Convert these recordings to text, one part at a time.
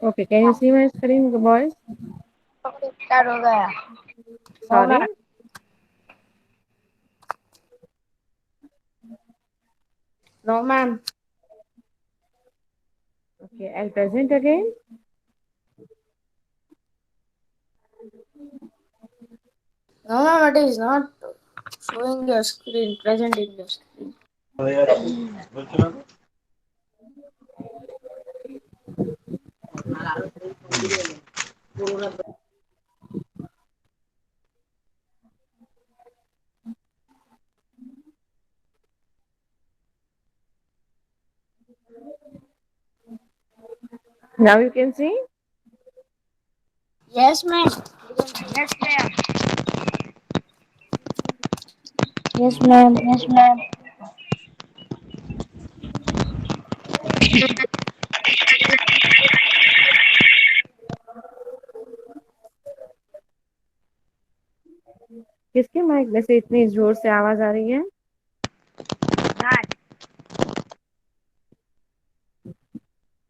Okay, can you see my screen, boys? Start हो गया। No Sorry. Ma'am. No ma'am. Okay, I'll present again. No ma'am, it is not showing your screen, presenting your screen. Now you can see. Yes, ma'am. Yes, ma'am. Yes, ma'am. Yes, ma'am. किसके mic में से इतनी जोर से आवाज आ रही है? That.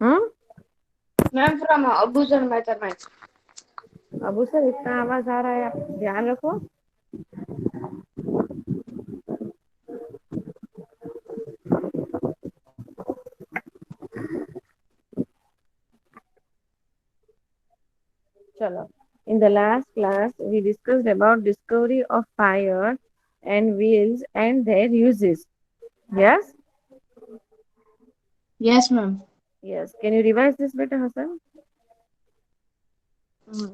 हाँ? Ma'am from Abuzar Mathematics. Abu sir इतना आवाज आ रहा है, आप ध्यान रखो। चलो. In the last class, we discussed about discovery of fire and wheels and their uses. Yes? Yes, ma'am. Yes. Can you revise this better, Hassan?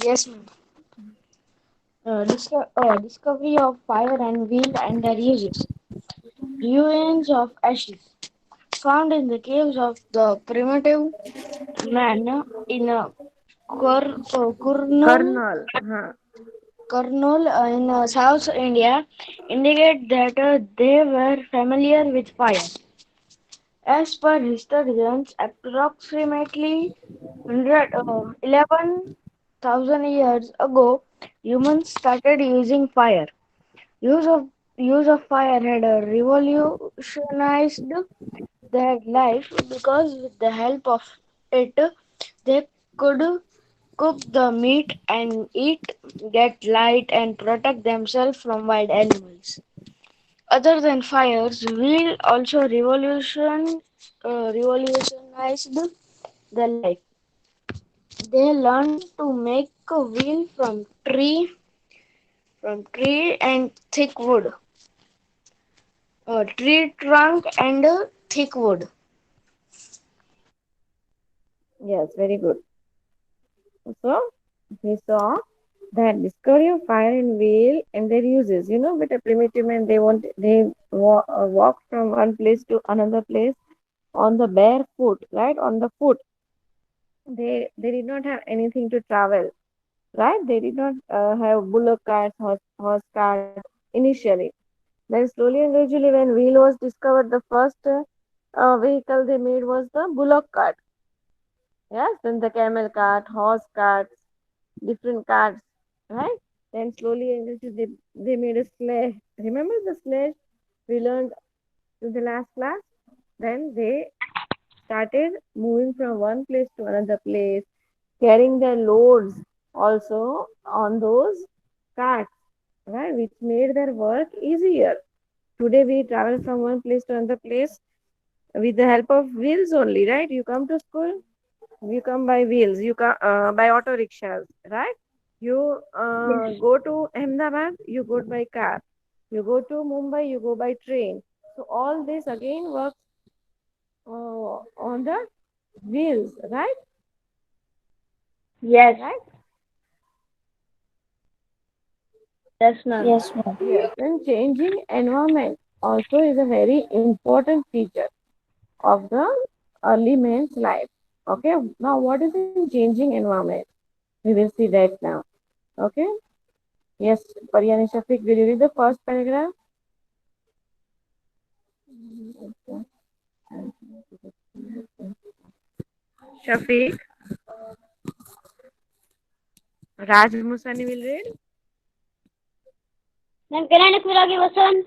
Yes, ma'am. Discovery of fire and wheel and their uses. Ruins of ashes found in the caves of the primitive man in Kernel. हाँ. Kurnool in South India indicate that they were familiar with fire. As per historians, approximately 11,000 years ago, humans started using fire. Use of use of fire had revolutionized their life because with the help of it, they could cook the meat and eat, get light, and protect themselves from wild animals. Other than fires, wheel also revolutionized the life. They learned to make a wheel from tree and thick wood, tree trunk and thick wood. Yes, very good. So, we saw that discovery of fire and wheel and their uses. But a primitive man, they walk from one place to another place on the bare foot, right? On the foot. They did not have anything to travel, right? They did not have bullock carts, horse carts initially. Then slowly and gradually, when wheel was discovered, the first vehicle they made was the bullock cart. Yes, then the camel cart, horse carts, different carts, right? Then slowly and gradually they made a sledge. Remember the sledge we learned in the last class? Then they started moving from one place to another place, carrying their loads also on those carts, right? Which made their work easier. Today we travel from one place to another place with the help of wheels only, right? You come to school, you come by wheels, you come by auto rickshaws, right? You Yes. go to Ahmedabad, you go by car. You go to Mumbai, you go by train. So all this again works on the wheels, right? Yes. Right? Yes, ma'am. Yes, ma'am. Yes. And changing environment also is a very important feature of the early man's life. Okay. Now, what is in changing environment? We will see that now. Okay. Yes, Paryani Shafiq, will you read the first paragraph? Shafiq, Raj Musani will read. Ma'am, can I look Viragi Vasan?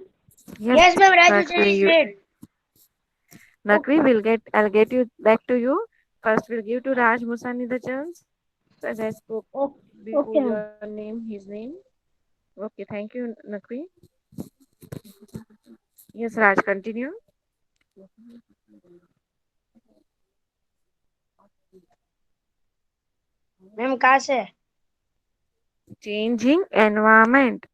Yes, Yes, ma'am. Raju Nakvi, said is great. Nakvi will get. I'll get you back to you. first we'll give to Raj Musani the chance as I spoke O- before your okay, name, ma'am. his name. Okay, thank you, Nakvi. Yes, Raj, continue. Ma'am कहाँ से? Changing environment.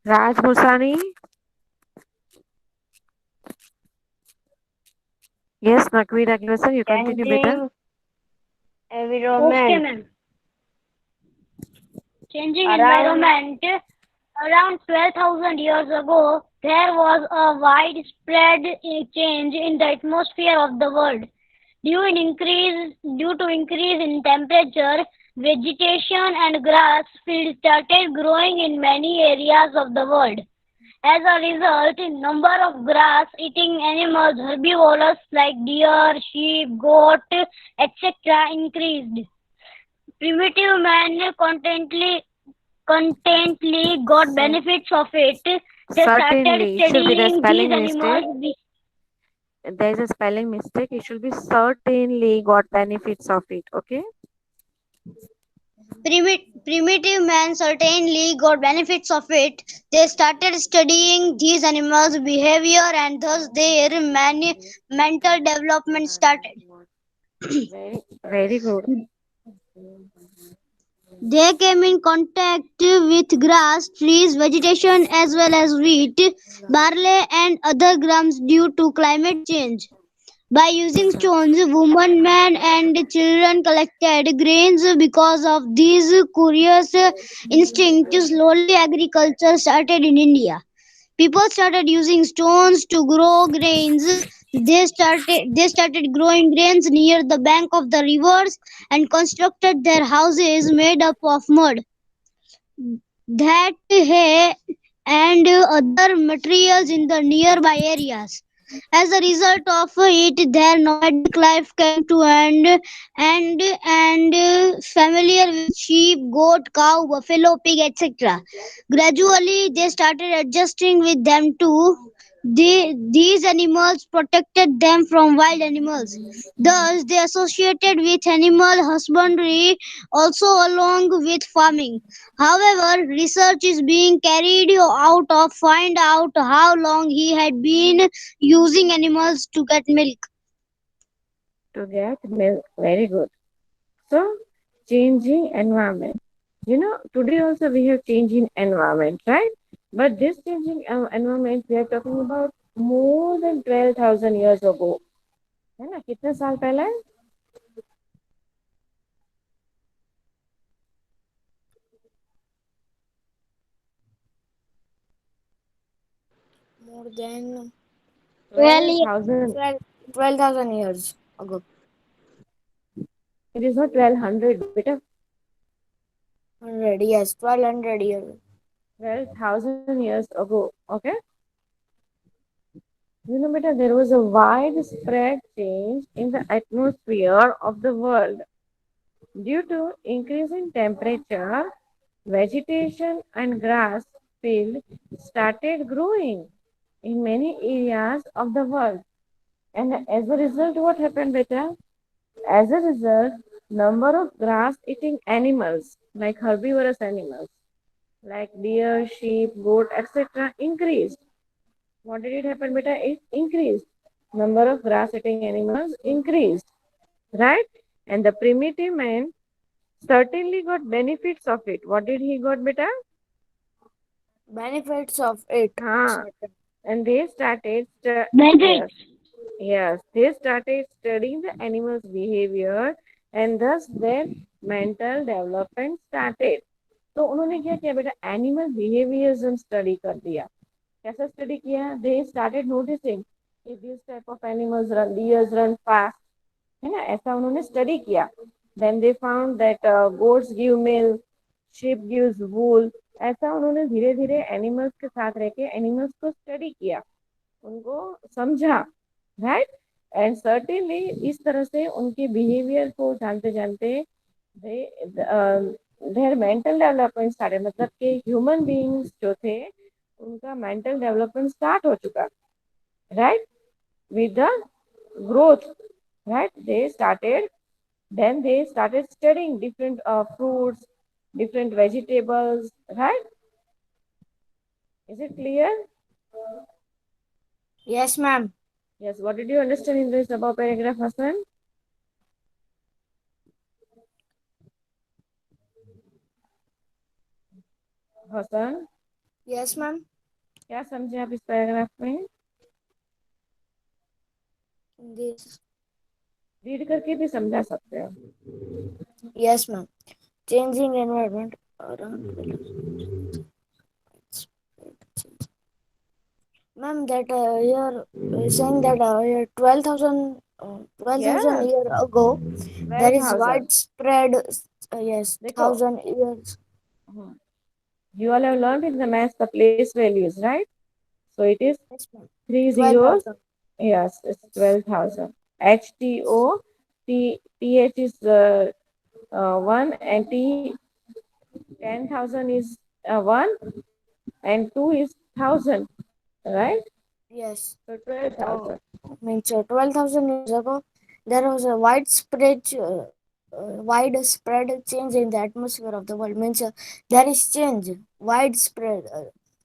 Raj Musani. Yes, Nakvi Raghavan, you continue better. Changing environment. ma'am. Changing Around environment. Around 12,000 years ago, there was a widespread change in the atmosphere of the world. Due to increase in temperature, vegetation and grass fields started growing in many areas of the world. As a result, number of grass-eating animals, herbivores like deer, sheep, goat, etc. increased. Primitive man contently got benefits of it. They started Certainly, it should be the studying these spelling mistake. animals. There is a spelling mistake. It should be certainly got benefits of it. Okay. Primitive man certainly got benefits of it. They started studying these animals' behavior and thus their mental development started. Very good. They came in contact with grass, trees, vegetation as well as wheat, barley and other grams due to climate change. By using stones, women, men, and children collected grains because of these curious instincts. Slowly, agriculture started in India. People started using stones to grow grains. They started growing grains near the bank of the rivers and constructed their houses made up of mud that hay and other materials in the nearby areas. As a result of it, their nomadic life came to end and familiar with sheep, goat, cow, buffalo, pig, etc. Gradually, they started adjusting with them too. These animals protected them from wild animals. Thus, they associated with animal husbandry also along with farming. However, research is being carried out to find out how long he had been using animals to get milk. To get milk. Very good. So, changing environment. Today also we have changing environment, right? But this changing environment we are talking about more than 12,000 years ago. है ना कितने साल पहले more than 12 12,000. 12,000 years ago. It is not 1200 beta. 100, yes, 1200 years. 12,000 years ago. Okay. Beta, there was a widespread change in the atmosphere of the world due to increase in temperature. Vegetation and grass field started growing in many areas of the world. And as a result, what happened, beta? As a result, number of grass-eating animals, like herbivorous animals, like deer, sheep, goat, etc., increased. What did it happen, beta? It increased. Number of grass-eating animals increased, right? And the primitive man certainly got benefits of it. What did he got, beta? Benefits of it. Huh. And they started, yes, benefits. yes, they started studying the animal's behavior and thus their mental development started. तो उन्होंने क्या किया बेटा animal behaviourism study कर दिया कैसा study किया they started noticing कि this type of animals run deers run fast है ना ऐसा उन्होंने स्टडी किया then they found that goats give milk sheep gives wool ऐसा उन्होंने धीरे धीरे एनिमल्स के साथ रह के एनिमल्स को स्टडी किया उनको समझा राइट. एंड सर्टेनली इस तरह से उनके बिहेवियर को जानते जानते दे देयर मेंटल डेवलपमेंट स्टार्टेड, मतलब कि ह्यूमन बीइंग्स जो थे उनका मेंटल डेवलपमेंट स्टार्ट हो चुका, right, with the growth, right? They started studying different fruits, different vegetables, right? Is it clear? Yes, ma'am. Yes. What did you understand in this above paragraph, Hassan? Hassan, Yes, ma'am. क्या समझे आप इस paragraph में? This. Read करके भी समझा सकते हो. Yes, ma'am. Changing environment around. Ma'am, that you're saying that 12,000 12,000 Yes, year ago, there is 12,000. widespread, yes, देखो, 1,000 years. you all have learned in the math the place values, right? So it is Yes, ma'am. three zeros. 12,000. Yes, it's Yes. 12,000. HTOTH is 1, and 10,000 is 1, and 2 is 1,000, right? Yes. So So, 12,000. means 12,000 years ago, there was a widespread change in the atmosphere of the world. Means there is change, widespread.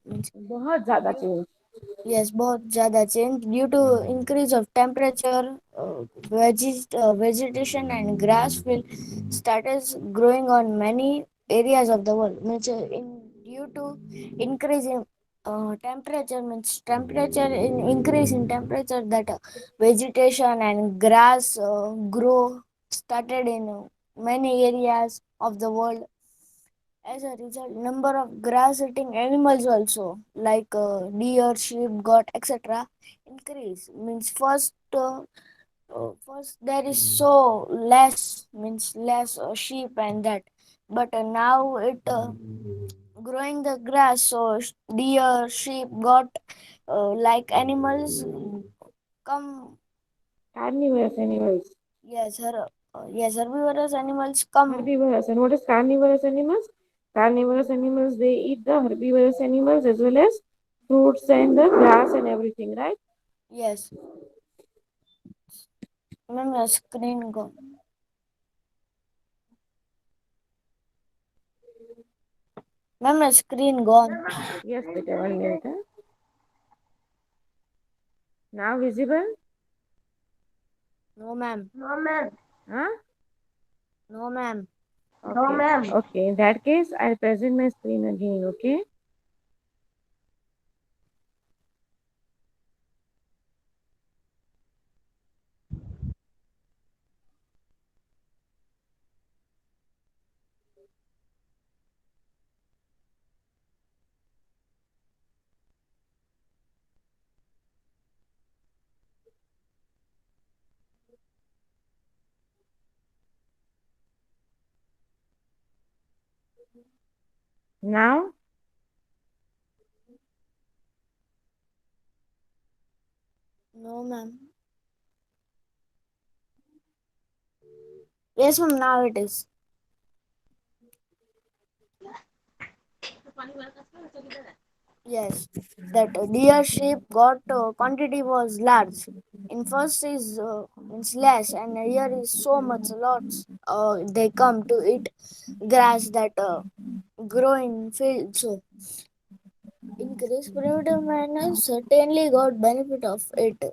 Means बहुत ज़्यादा due, change. yes, बहुत ज़्यादा change due to increase of temperature, vegetation and grass will started growing on many areas of the world. Means in due to increase in temperature, means temperature in increase in temperature, that vegetation and grass grow started in many areas of the world. As a result, number of grass-eating animals also, like deer, sheep, goat, etc., increase. Means first there is so less, means less sheep and that, but now it growing the grass, so deer, sheep, goat, like animals come. Carnivorous animals. Yes, yes, herbivorous animals come. Herbivorous. And what is carnivorous animals? Carnivorous animals, they eat the herbivorous animals as well as fruits and the grass and everything, right? Yes, remember screen go. Remember screen gone. Yes, beta, 1 minute. Huh? Now visible? No, ma'am. Huh? No, ma'am. Okay. Okay, in that case, I'll present my screen again, okay? Now, No, ma'am. Yes, ma'am. Now it is. Yes, that deer sheep got quantity was large. In first is means less, and here is so much lots. They come to eat grass that grow in fields. So increase primitive man certainly got benefit of it.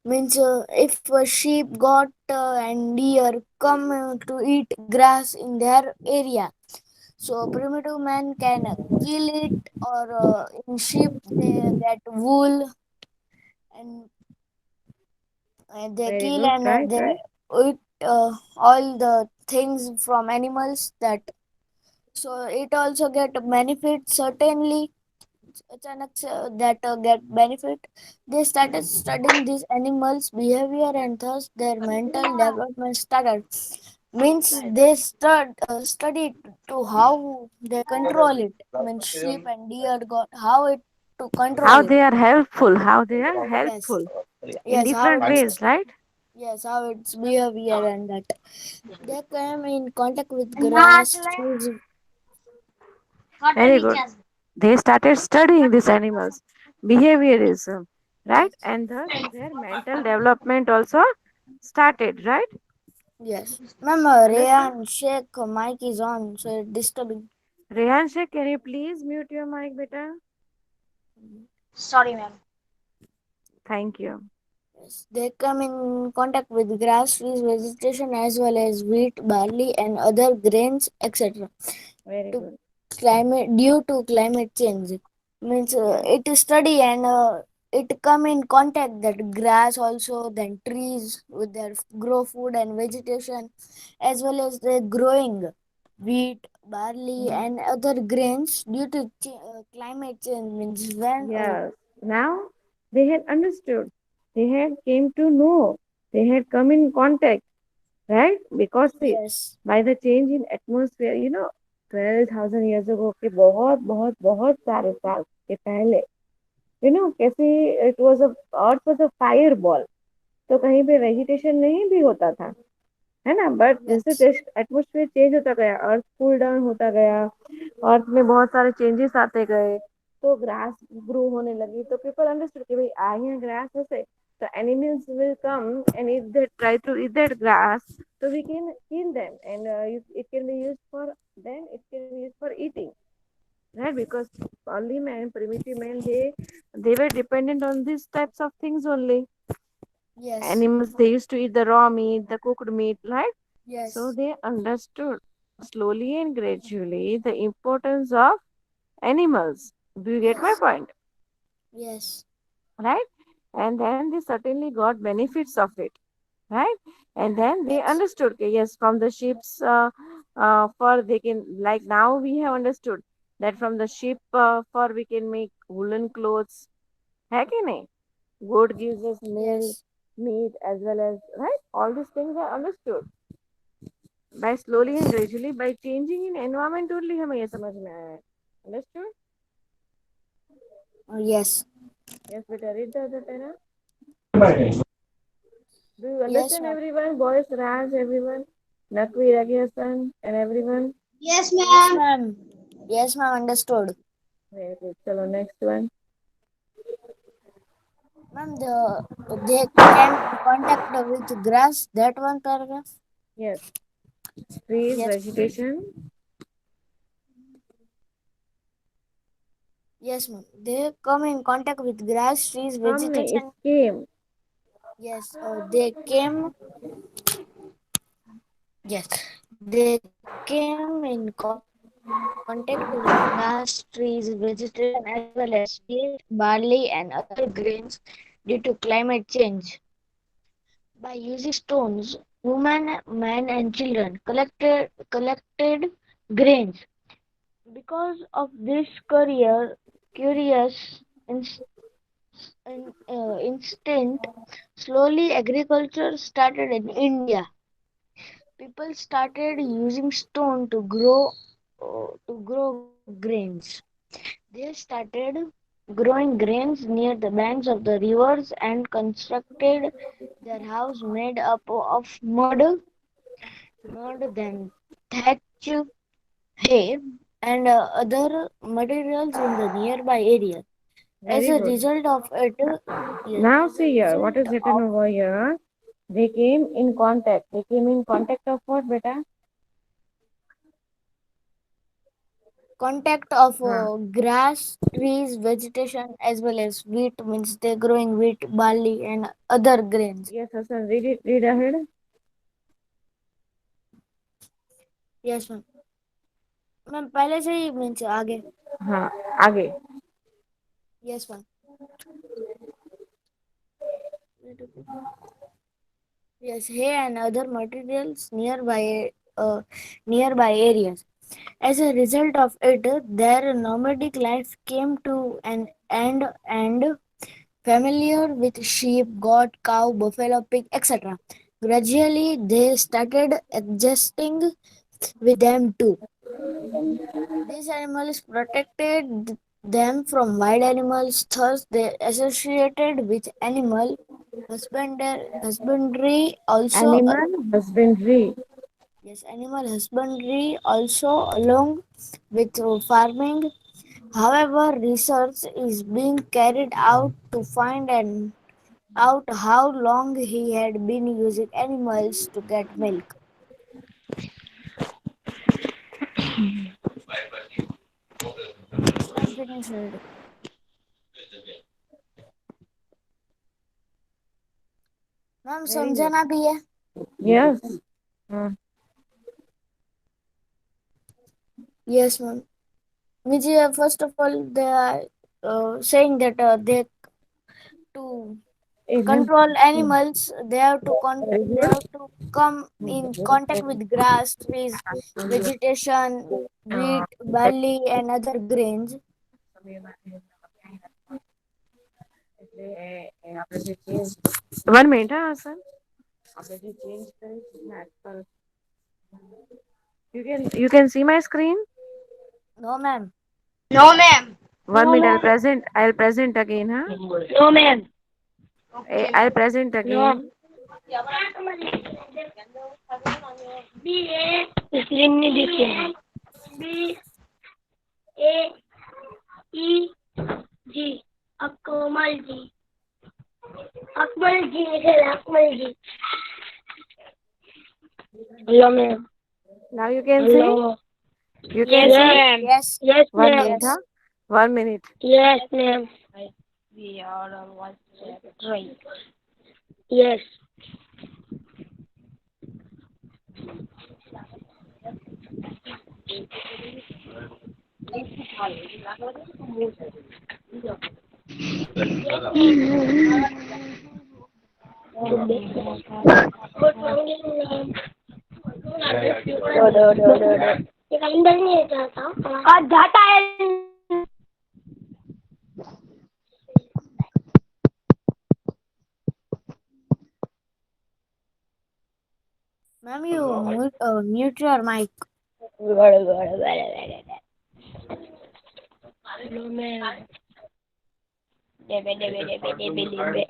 Means if a sheep, goat, and deer come to eat grass in their area, so primitive man can kill it, or in sheep they get wool, and they very kill good, and right, they right? eat all the things from animals that. So it also get benefit certainly. अचानक से that get benefit. They started studying these animals' behavior and thus their mental development started. Means they studied to how they control it. Means sheep and deer got how it to control How it. they are helpful, how they are Yes, helpful. in Yes, how different it's ways, right? how its behavior and that they came in contact with grass, trees. Very good. They started studying these animals, behaviorism, right? And thus their mental development also started, right? Yes, ma'am, Understood? Rayan, Sheikh, mic is on, so it's disturbing. Rehan Sheikh, can you please mute your mic, beta? Sorry, ma'am. Thank you. Yes, they come in contact with grass, trees, vegetation as well as wheat, barley, and other grains, etc. Very To good. climate due to climate change means Yes. it study and it come in contact that grass also then trees with their grow food and vegetation as well as the growing wheat barley Mhm. and other grains due to climate change means when Yes. Now they had understood. They had came to know. They had come in contact, right? Because see, yes by the change in atmosphere, 12,000 years ago के बहुत बहुत बहुत सारे साल के पहले, कैसे it was a earth was a fireball. तो कहीं पे वेजिटेशन नहीं भी होता था, है ना? बट जैसे yes एटमोसफियर चेंज होता गया, अर्थ कूल डाउन होता गया, अर्थ में बहुत सारे चेंजेस आते गए, तो ग्रास ग्रो होने लगी, तो पीपल अंडरस्टूड कि भाई आ here ग्रास हसे, तो animals will come and if they try to eat that grass, so we can kill them and it can be used for then it can be used for eating, right? Because early man, primitive man, they were dependent on these types of things only. yes Animals, they used to eat the raw meat, the cooked meat, right? So yes they understood slowly and gradually the importance of animals. Do you get my yes point? yes Right? And then they certainly got benefits of it, right? And then they yes understood, okay, yes, from the sheep's fur, they can, like now we have understood that from the sheep fur we can make woolen clothes. है कि नहीं? Goat gives us milk, yes meat, as well as, right? All these things are understood. By slowly and yes gradually, by changing in environment only हमें ये समझ में आया है. Understood? yes Yes, beta, read the other para. Do you yes understand ma'am everyone? Boys, Raj, everyone? Nakvi, Ragi Hassan, and everyone? Yes, yes ma'am. ma'am yes ma'am understood. Very good. Chalo, next one. Ma'am, they came in contact with grass. That one paragraph. Yes. Trees, Yes, vegetation. yes, ma'am. They come in contact with grass, trees, Come, it vegetation. came. Yes, they came. Yes, they came in contact with grass, trees, vegetation, as well as wheat, barley, and other grains due to climate change. By using stones, women, men, and children collected grains. Because of this curious instinct, slowly agriculture started in India. People started using stone to grow grains. They started growing grains near the banks of the rivers and constructed their house made up of mud then thatch, hay, and other materials in the nearby area. As Very a good. result of it, yes, Now as a see here, what result is written of over here? They came in contact. They came in contact of what, beta? contact of Huh. grass, trees, vegetation, as well as wheat means they're growing wheat, barley, and other grains. Yes, Hassan, read it. Read ahead. Yes, ma'am. Ma'am पहले से ही means आगे. हाँ, आगे. Yes, ma'am. Yes, hay and other materials nearby areas. As a result of it, their nomadic life came to an end and familiar with sheep, goat, cow, buffalo, pig, etc. Gradually, they started adjusting with them too. These animals protected them from wild animals, thus they associated with animal. Husbandry also Animal husbandry. yes, animal husbandry also along with farming. However, research is being carried out to find out how long he had been using animals to get milk. I'm finished reading. Ma'am Very good. समझाना भी है. Yes. Uh, Yes, ma'am. Which first of all they are saying that they to even control animals they have to very they have to come in contact good. with grass, trees, vegetation, wheat, barley, and other grains. One minute, sir. આપણે જે change કરી છે ને આજકાલ. You can see my screen. No, ma'am. No, ma'am. One minute. I'll present again. Huh? No, ma'am. I'll present No. again. Screen नहीं दिखी है B A E ji Akmal ji Akmal ji लिखे Akmal ji hello ma'am Now you can see. Hello You can yes see. ma'am Yes. yes One ma'am minute. Huh? Yes. 1 minute. yes ma'am we are on WhatsApp right yes good morning ma'am ये अंदर नहीं जाता आज जाता है Ma'am, you mute your mic. Hello ma'am डेबे डेबे डेबे डेबे डेबे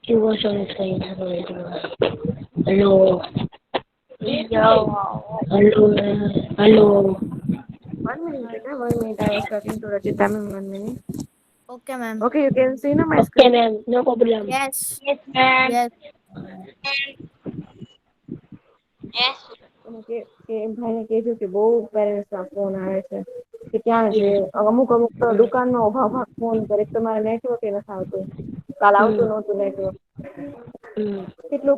It was on its way to the hello. Hello. Hello. 1 minute. Okay? 1 minute. I was talking to Rajita ma'am. 1 minute. Okay, ma'am. Okay, you can see now my Okay, screen. ma'am. No problem. Yes. Yes, ma'am. Yes. Yes. કે ભાઈને કીધું કે બહુ પેરેન્ટ્સના phone આવે છે કે ક્યાં છે Yes. અમુક અમુક તો દુકાનમાં ઉભા ઉભા ફોન કરે એક તો મારે નેટવર્ક નથી આવતું કાલ આવતું નહોતું નેટવર્ક કેટલું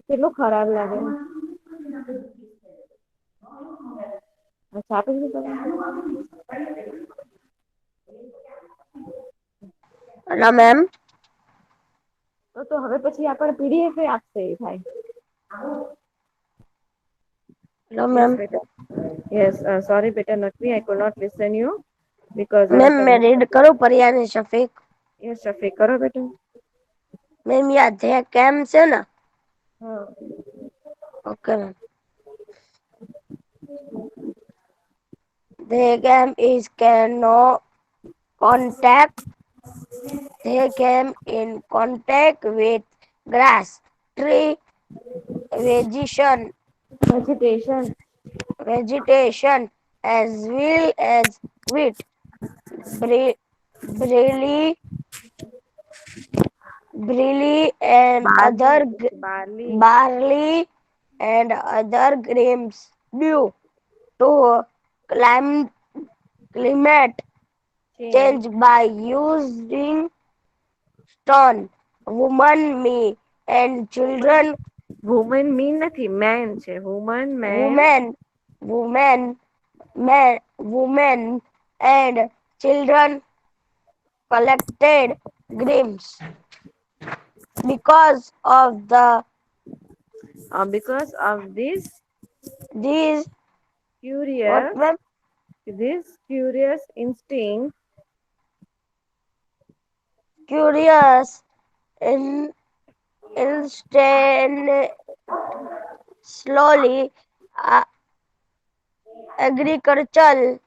કેટલું ખરાબ લાગે અચ્છા આપી દીધું તમે Hello, ma'am. તો હવે પછી આપણે પીડીએફ આપશે એ ભાઈ Hello, yes ma'am. beta yes sorry beta Nakvi I could not listen you because I was ma'am मैं talking रीड करूँ परियाने शफीक yes Shafiq करो बेटा मैम याद है कैम से ना हाँ okay ma'am the game is cannot contact they came in contact with grass tree vegetation vegetation vegetation as well as wheat barley barley and other barley barley and other grains due to clim- climate change change by using stone. Women, me, and children, woman mean નથી man છે woman man women, women, men, women, and children collected grains because of because of this these what curious ma'am? instinct Curious in instant slowly agriculture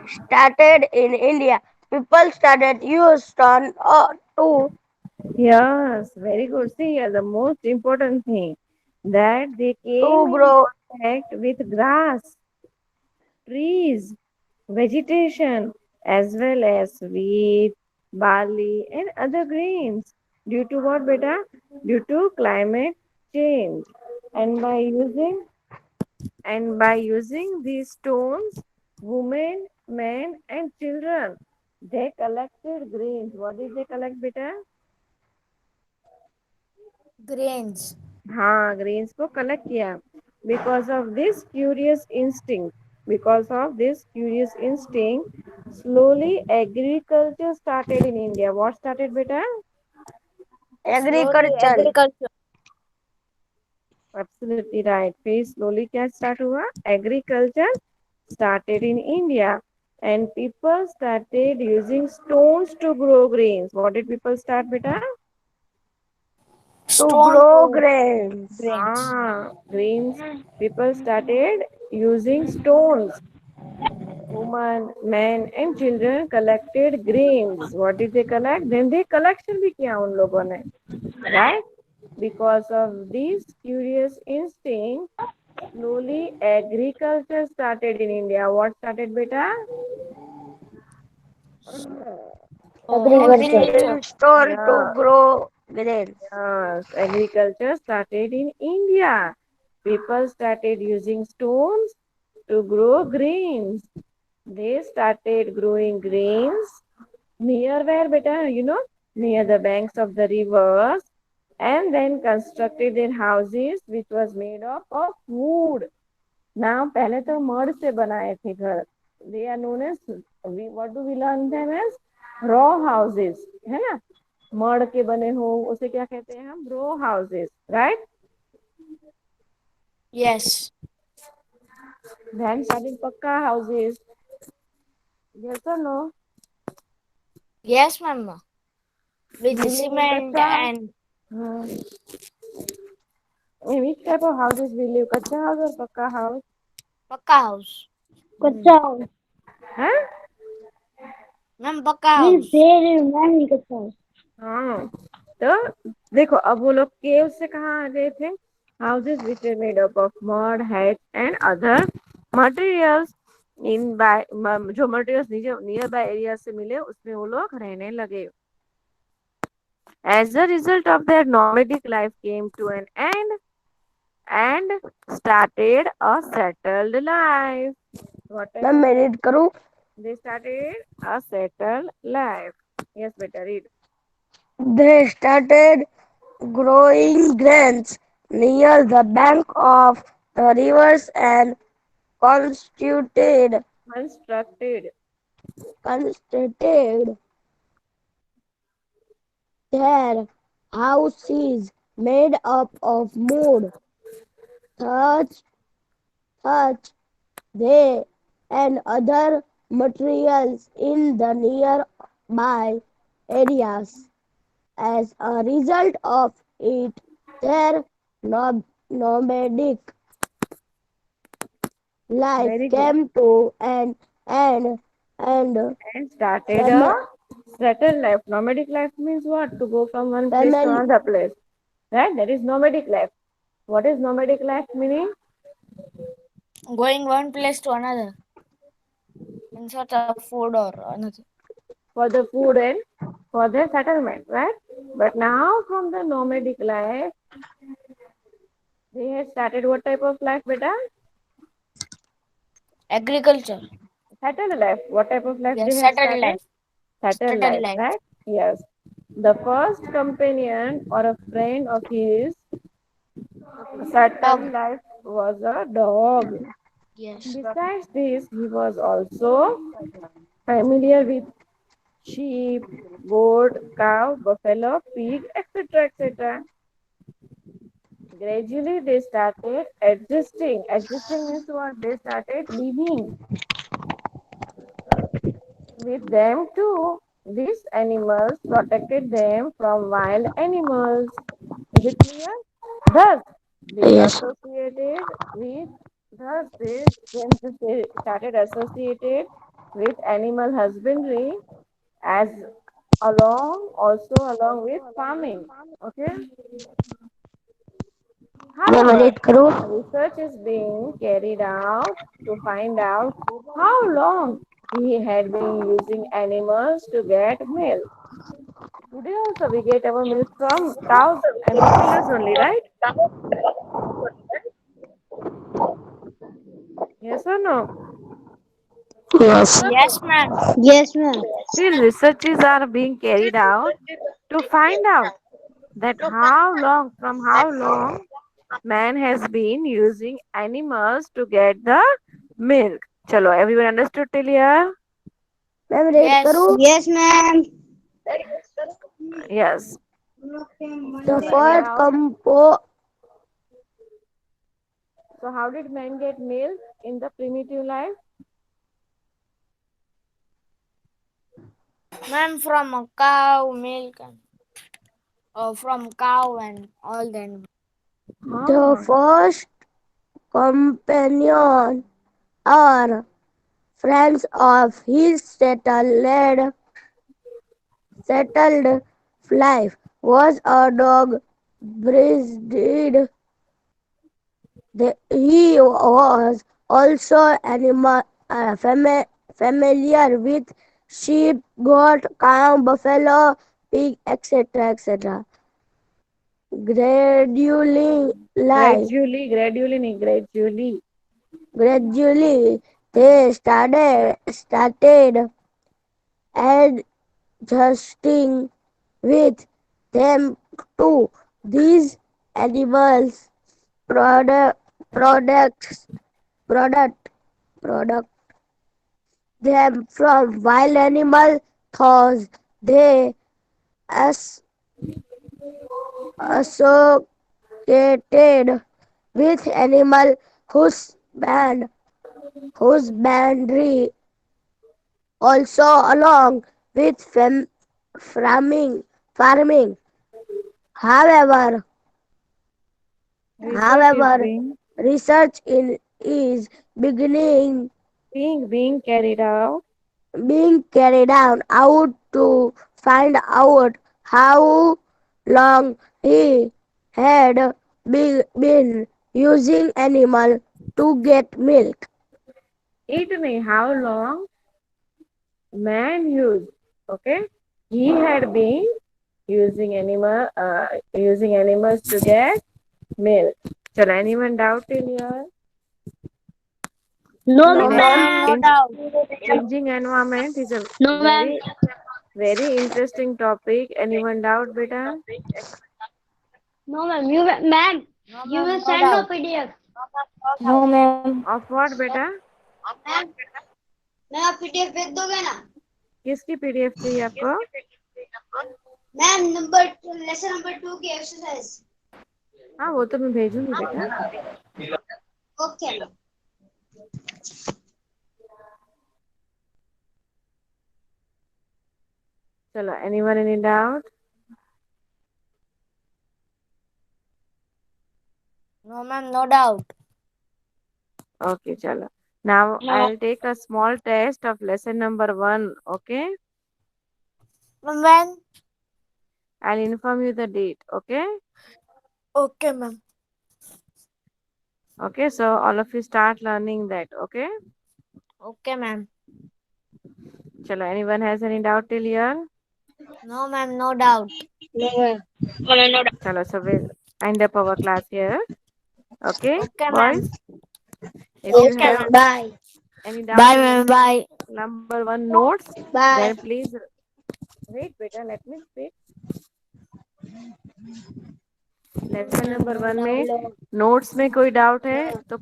started in India, people started use stone Yes, very good. See, the most important thing that they came to in grow contact with grass, trees, vegetation, as well as wheat, barley, and other grains. Due to what, beta? Due to climate change. And by using these stones, women, men, and children, they collected grains. What did they collect, beta? Grains. हाँ grains को collect किया because of this curious instinct slowly agriculture started in India. What started, beta? Slowly agriculture. agriculture. Absolutely right. फिर slowly क्या start हुआ? Agriculture started in India, and people started using stones to grow grains. What did people start, beta? To Stone grow to grains. grains. Grains. People started using stones. Women, men, and children collected grains. What did they collect? Then they collection भी किया उन लोगों ने, right? Because of this curious instinct, slowly agriculture started in India. What started, beta? Oh, Agriculture. agriculture. Using stone to Yeah, grow grains. yes. Agriculture started in India. People started using stones to grow grains. They started growing grains near where, beta? Near the banks of the rivers, and then constructed their houses, which was made up of wood. Now, पहले तो mud से बनाए थे घर. They are known as, what do we learn them as? Raw houses, है ना? Mud के बने हो उसे क्या कहते हैं हम? Raw houses, right? Yes. Then started पक्का houses. Yes or no? Yes, ma'am. With Living in cement kacha. and Hmm. In which type of houses we live? Kacha house or pakka house? Pakka house. Kacha Hmm. house. Huh? Ma'am, Pakka Means house. there is many kacha house. हाँ तो देखो अब वो लोग केव से कहाँ आ गए थे houses which are made up of mud thatch and other materials in by जो मटेरियल्स नियर बाय एरिया से मिले उसमें वो लोग रहने लगे as a result of their nomadic life came to an end and started a settled life. What type मैं of life? read करूँ. They started a settled life. Yes, better read. They started growing grains near the bank of the rivers and constituted Constructed. constructed their houses made up of wood, thatch, thatch, they and other materials in the nearby areas. As a result of it, their nomadic life Very good. came to an end and And started fam- a settled life. Nomadic life means what? To go from one place to family another place. Right? That is nomadic life. What is nomadic life meaning? Going one place to another in search of food or anything. For the food and for the settlement, right? But now from the nomadic life, they had started what type of life, beta? Agriculture. Settled life. What type of life they Yes, had settled started? life. Settled Settled life, life. right? Yes. The first companion or a friend of his settled Dog. life was a dog. Yes. Besides this, he was also familiar with sheep, goat, cow, buffalo, pig, etc. etc. Gradually, they started adjusting. Adjusting means what? They started living with them too. These animals protected them from wild animals. Is it clear? Thus, they yes, associated with Thus, this then started associated with animal husbandry as along with farming. Okay. मैं However, मदद करूँ research is being carried out to find out how long he had been using animals to get milk. Today also we get our milk from cows and buffaloes only, right? Yes or no? Yes Yes, ma'am. Yes ma'am Still, researches are being carried out to find out that from how long man has been using animals to get the milk. Chalo, everyone understood till here? Ma'am red करूँ Yes. Yes ma'am Yes. The So first anyhow, कंपो so how did man get milk in the primitive life? Ma'am, from a cow milk and from cow and all the the Ah, first companion or friends of his settled life was a dog breed. He was also familiar with sheep, goat, cow, buffalo, pig, etc. etc. Gradually, life gradually. gradually they started adjusting with them to these animals product products product product them from wild animal thus they as associated with animal husbandry also along with farming. However, Research is however, research is beginning being carried out. being carried out to find out how long he had been using animal to get milk. It may how long man used. Okay, he had been using animals to get milk. Shall anyone doubt in here? No, In No, a ma'am. ma'am, no in doubt. changing environment is a No, ma'am. very interesting topic. Anyone doubt, beta? No, ma'am. Ma'am, No, you will ma'am, no send no doubt. PDF. No, ma'am. Of what, beta? Ma'am मैं आप PDF भेज दोगे ना किसकी PDF चाहिए आपको? Ma'am number lesson number 2 की exercise हाँ, वो तो मैं भेजूंगी बेटा. ओके मैम चलो, anyone any doubt? No, ma'am, no doubt. Okay, chalo. Now I'll take a small test of lesson number 1. Okay, Ma'am, when? I'll inform you the date. Okay, Okay, ma'am. okay. So all of you start learning that. Okay, Okay, ma'am. chalo. Anyone has any doubt till here? No, ma'am, no doubt. Chalo. So we'll end up our class here. Okay, Okay, ma'am. boys. If you Okay, have ma'am. Bye any doubt Bye, in ma'am. lesson Bye. number 1 notes, bye then please wait, beta. Let me speak. Lesson number 1 में notes में कोई doubt है तो